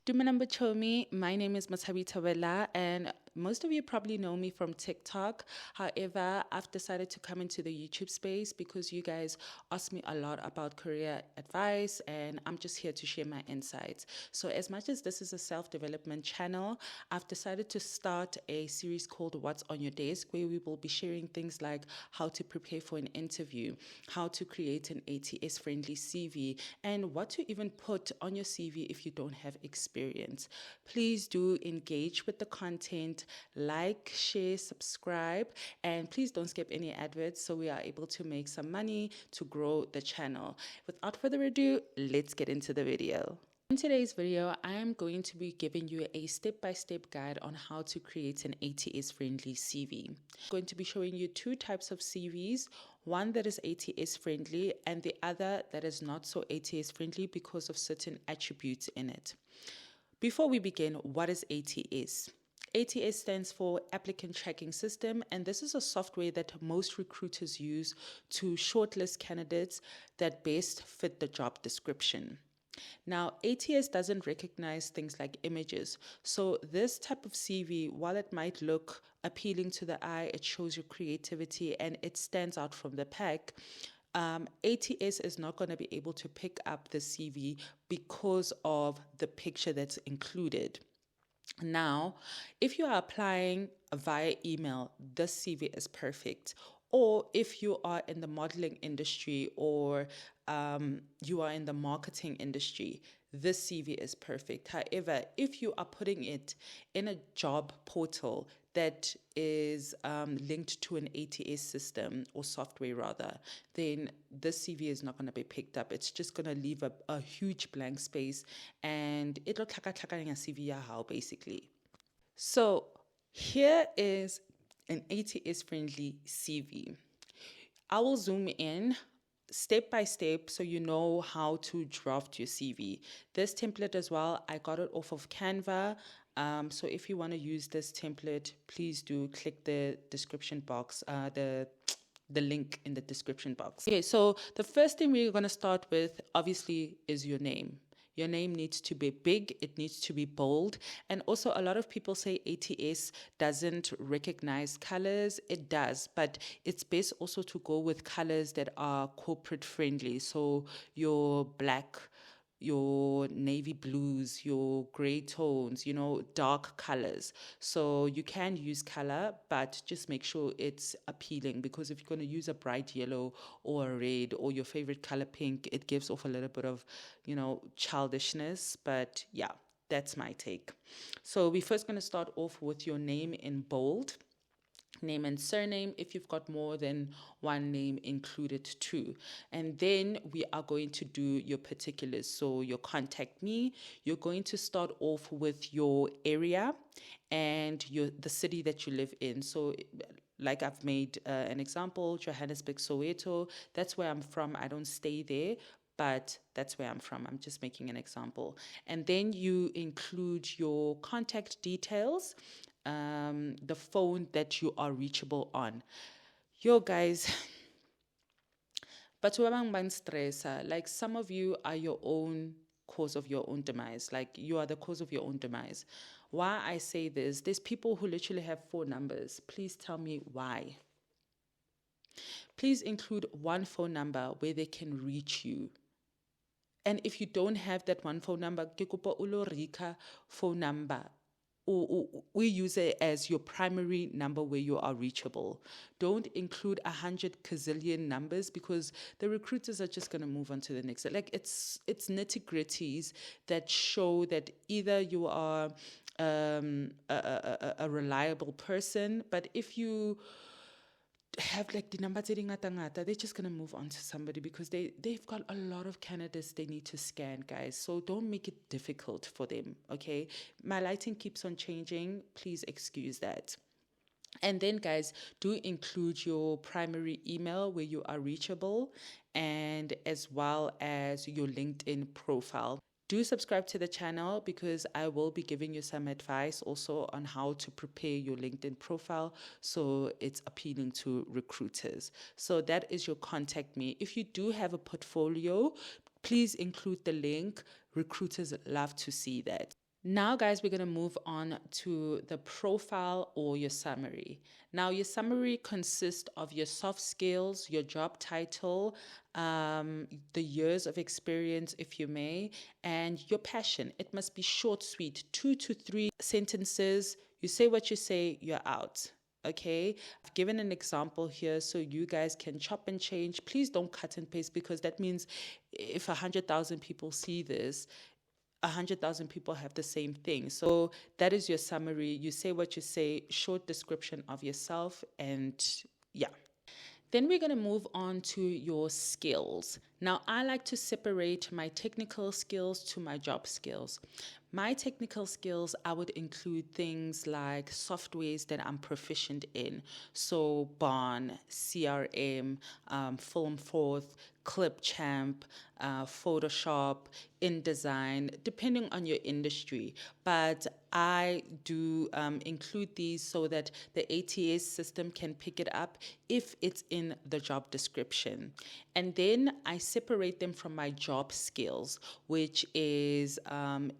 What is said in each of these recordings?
Dumanamba Chomie, my name is Masabi Tawela, and most of you probably know me from TikTok. However, I've decided to come into the YouTube space because you guys ask me a lot about career advice, and I'm just here to share my insights. So as much as this is a self-development channel, I've decided to start a series called What's on Your Desk, where we will be sharing things like how to prepare for an interview, how to create an ATS friendly CV, and what to even put on your CV if you don't have experience. Please do engage with the content, like, share, subscribe, and please don't skip any adverts so we are able to make some money to grow the channel. Without further ado, let's get into the video. In today's video, I am going to be giving you a step-by-step guide on how to create an ATS-friendly CV. I'm going to be showing you two types of CVs, one that is ATS-friendly and the other that is not so ATS-friendly because of certain attributes in it. Before we begin, what is ATS? ATS stands for Applicant Tracking System, and this is a software that most recruiters use to shortlist candidates that best fit the job description. Now, ATS doesn't recognize things like images. So this type of CV, while it might look appealing to the eye, it shows your creativity and it stands out from the pack. ATS is not going to be able to pick up the CV because of the picture that's included. Now, if you are applying via email, this CV is perfect. Or if you are in the modeling industry or you are in the marketing industry, this CV is perfect. However, if you are putting it in a job portal that is linked to an ATS system or software rather, then this CV is not going to be picked up. It's just going to leave a huge blank space and it'll tlhaka-tlhakanya CV ya hao basically. So here is an ATS friendly CV. I will zoom in step by step so you know how to draft your CV. This template as well, I got it off of Canva. So if you want to use this template, please do click the description box, the link in the description box. Okay, so the first thing we're going to start with, obviously, is your name. Your name needs to be big, it needs to be bold. And also a lot of people say ATS doesn't recognize colors. It does, but it's best also to go with colors that are corporate friendly. So your black, your navy blues, your gray tones, dark colors. So you can use color, but just make sure it's appealing, because if you're going to use a bright yellow or a red or your favorite color pink, it gives off a little bit of, childishness. But yeah, that's my take. So we're first going to start off with your name in bold. Name and surname, if you've got more than one name, included too. And then we are going to do your particulars. So your contact me, you're going to start off with your area and the city that you live in. So like I've made an example, Johannesburg, Soweto, that's where I'm from. I don't stay there, but that's where I'm from. I'm just making an example. And then you include your contact details, the phone that you are reachable on. Yo, guys, but like some of you are your own cause of your own demise. Like you are the cause of your own demise. Why I say this, there's people who literally have 4 numbers. Please tell me why. Please include one phone number where they can reach you. And if you don't have that one phone number, ke kopa ulo rika phone number. We use it as your primary number where you are reachable. Don't include 100 gazillion numbers, because the recruiters are just going to move on to the next. Like it's nitty-gritties that show that either you are a reliable person, but if you have like the number they're just going to move on to somebody because they've got a lot of candidates they need to scan, guys. So don't make it difficult for them, okay? My lighting keeps on changing. Please excuse that. And then, guys, do include your primary email where you are reachable, and as well as your LinkedIn profile. Do subscribe to the channel because I will be giving you some advice also on how to prepare your LinkedIn profile so it's appealing to recruiters. So that is your contact me. If you do have a portfolio, please include the link. Recruiters love to see that. Now, guys, we're going to move on to the profile or your summary. Now, your summary consists of your soft skills, your job title, the years of experience, if you may, and your passion. It must be short, sweet, 2 to 3 sentences. You say what you say, you're out. Okay, I've given an example here so you guys can chop and change. Please don't cut and paste, because that means if 100,000 people see this, 100,000 people have the same thing. So that is your summary. You say what you say, short description of yourself, and yeah. Then we're going to move on to your skills. Now, I like to separate my technical skills to my job skills. My technical skills, I would include things like softwares that I'm proficient in. So Barn, CRM, Filmforth, Clipchamp, Photoshop, InDesign, depending on your industry. But I do include these so that the ATS system can pick it up if it's in the job description. And then I separate them from my job skills, which is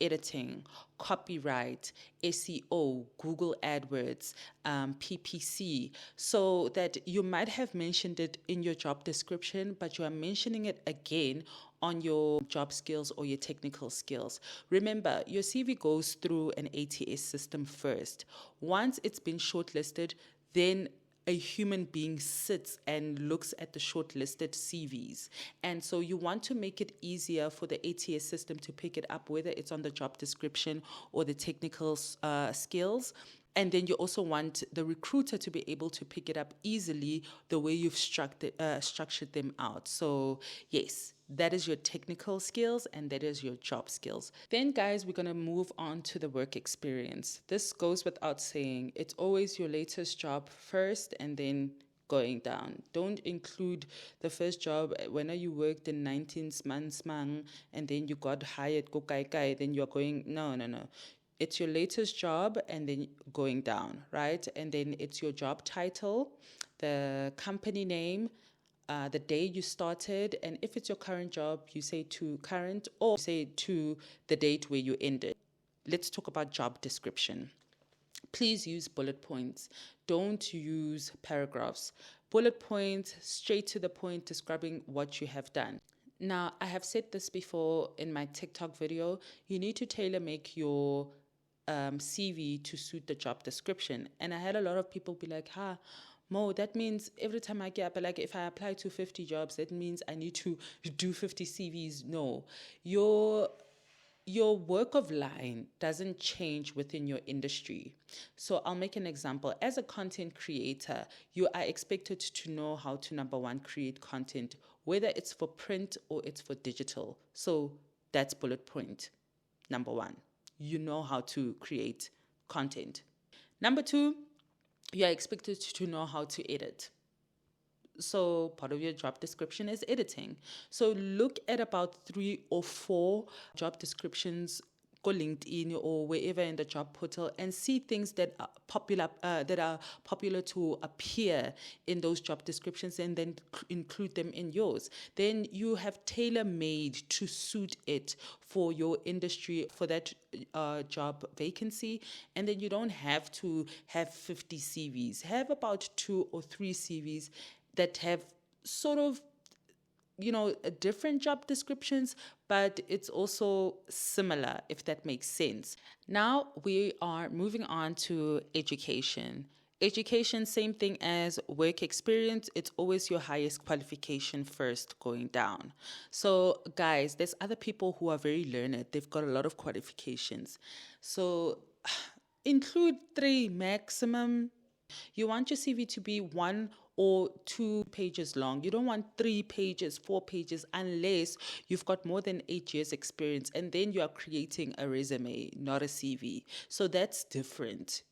editing, copyright, SEO, Google AdWords, PPC, so that you might have mentioned it in your job description, but you are mentioning it again on your job skills or your technical skills. Remember, your CV goes through an ATS system first. Once it's been shortlisted, then a human being sits and looks at the shortlisted CVs. And so you want to make it easier for the ATS system to pick it up, whether it's on the job description or the technical skills. And then you also want the recruiter to be able to pick it up easily the way you've structured them out. So yes, that is your technical skills and that is your job skills. Then, guys, we're going to move on to the work experience. This goes without saying. It's always your latest job first and then going down. Don't include the first job when you worked in 19 months and then you got hired, go kai kai, then you're going, no. It's your latest job and then going down, right? And then it's your job title, the company name, the day you started, and if it's your current job, you say to current or say to the date where you ended. Let's talk about job description. Please use bullet points. Don't use paragraphs. Bullet points, straight to the point, describing what you have done. Now, I have said this before in my TikTok video. You need to tailor make your CV to suit the job description. And I had a lot of people be like, Mo, that means every time I get up, like if I apply to 50 jobs, that means I need to do 50 CVs. No, your work of line doesn't change within your industry. So I'll make an example. As a content creator, you are expected to know how to, number one, create content, whether it's for print or it's for digital. So that's bullet point number one. You know how to create content. Number two, you are expected to know how to edit. So part of your job description is editing. So look at about 3 or 4 job descriptions, go LinkedIn or wherever in the job portal, and see things that are popular to appear in those job descriptions, and then include them in yours. Then you have tailor-made to suit it for your industry, for that job vacancy, and then you don't have to have 50 CVs. Have about 2 or 3 CVs that have sort of different job descriptions, but it's also similar, if that makes sense. Now we are moving on to education. Education, same thing as work experience. It's always your highest qualification first going down. So guys, there's other people who are very learned. They've got a lot of qualifications. So include 3 maximum. You want your CV to be 1 or 2 pages long. You don't want 3 pages, 4 pages, unless you've got more than 8 years experience, and then you are creating a resume, not a CV. So that's different,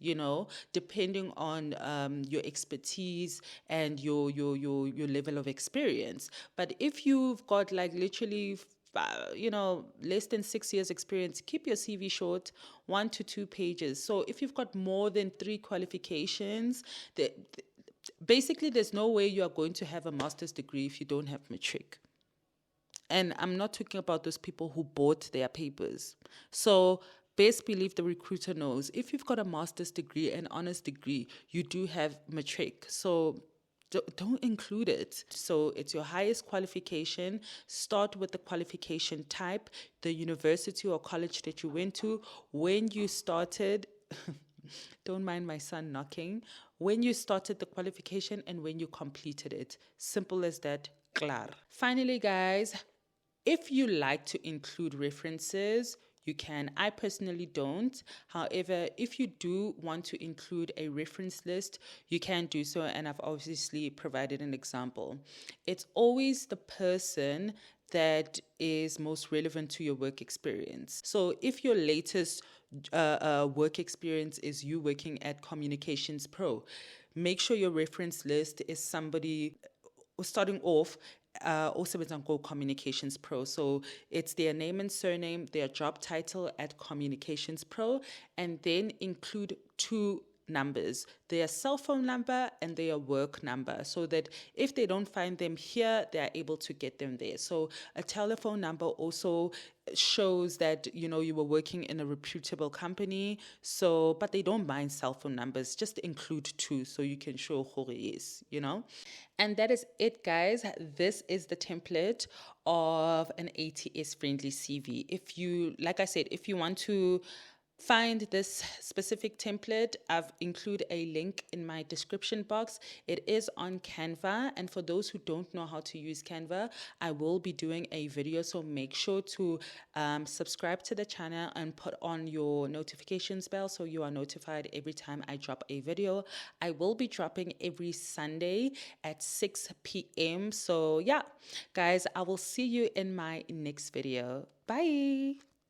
depending on your expertise and your level of experience. But if you've got like literally less than 6 years experience, keep your CV short, 1 to 2 pages. So if you've got more than 3 qualifications, basically there's no way you are going to have a master's degree if you don't have matric. And I'm not talking about those people who bought their papers. So best believe the recruiter knows. If you've got a master's degree, an honors degree, you do have matric. So don't include it. So it's your highest qualification. Start with the qualification type, the university or college that you went to, when you started. Don't mind my son knocking. When you started the qualification and when you completed it. Simple as that. Clar. Finally, guys, if you like to include references, you can. I personally don't. However, if you do want to include a reference list, you can do so, and I've obviously provided an example. It's always the person that is most relevant to your work experience. So if your latest work experience is you working at Communications Pro, make sure your reference list is somebody starting off also with Uncle Communications Pro. So it's their name and surname, their job title at Communications Pro, and then include two numbers, their cell phone number and their work number, so that if they don't find them here, they're able to get them there. So a telephone number also shows that you were working in a reputable company. So but they don't mind cell phone numbers, just include two so you can show who it is. And that is it, guys. This is the template of an ATS friendly CV. If you, like I said, if you want to find this specific template, I've included a link in my description box. It is on Canva, and for those who don't know how to use Canva, I will be doing a video, so make sure to subscribe to the channel and put on your notifications bell so you are notified every time I drop a video. I will be dropping every Sunday at 6 p.m. So yeah, guys, I will see you in my next video. Bye.